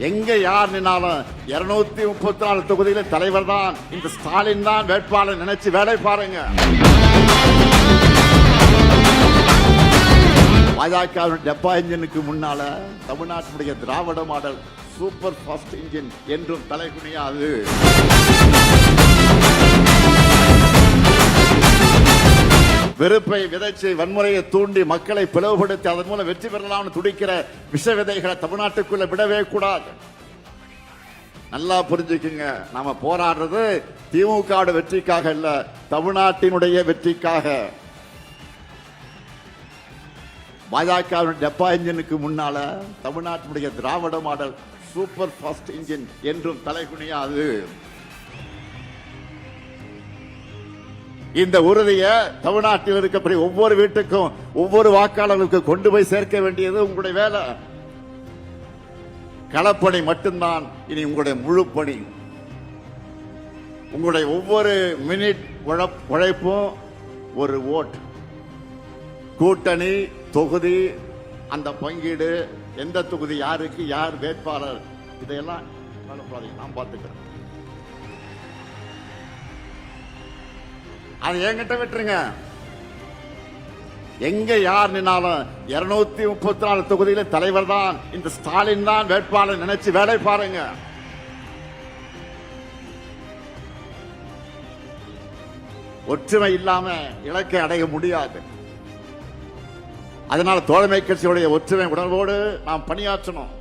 எங்க யார் நின்னாலும் 234 தொகுதியில தலைவர் தான் இந்த ஸ்டாலின் தான் வேட்பாளர் நினைச்சு வேலை பாருங்க. பாஜக டெப்பா இன்ஜினுக்கு முன்னால தமிழ்நாட்டுடைய திராவிட மாடல் சூப்பர் ஃபாஸ்ட் இன்ஜின் என்றும் தலைகுனியாது. வெறுப்பை விதைச்சு வன்முறையை தூண்டி மக்களை பிளவுபடுத்தி அதன் மூலம் வெற்றி பெறலாம் துடிக்கிற விஷ விதைகளை தமிழ்நாட்டுக்குள்ள விடவே கூடாது. நல்லா புரிஞ்சுக்குங்க, நாம போராடுறது திமுக வெற்றிக்காக இல்ல, தமிழ்நாட்டினுடைய வெற்றிக்காக. பாஜக டெப்பா இன்ஜினுக்கு முன்னால தமிழ்நாட்டினுடைய திராவிட மாடல் சூப்பர் ஃபாஸ்ட் இன்ஜின் என்றும் தலைகுனியாது. இந்த உறுதியை தமிழ்நாட்டில் இருக்கக்கூடிய ஒவ்வொரு வீட்டுக்கும் ஒவ்வொரு வாக்காளர்களுக்கு கொண்டு போய் சேர்க்க வேண்டியது உங்களுடைய வேலை. களப்பணி மட்டும்தான் இனி உங்களுடைய முழு பணி. உங்களுடைய ஒவ்வொரு மினிட் உழைப்பும் ஒரு ஓட். கூட்டணி, தொகுதி, அந்த பங்கீடு, எந்த தொகுதி யாருக்கு யார் வேட்பாளர், இதையெல்லாம் நான் பார்த்துக்கிறேன். அது என்கிட்ட விட்டுருங்க. எங்க யார் நின்னாலும் 234 தொகுதியில தலைவர் தான் இந்த ஸ்டாலின் தான் வேட்பாளர் நினைச்சு வேலை பாருங்க. ஒற்றுமை இல்லாம இலக்கை அடைய முடியாது. அதனால தோழமை கட்சியுடைய ஒற்றுமை உணர்வோடு நாம் பணியாற்றணும்.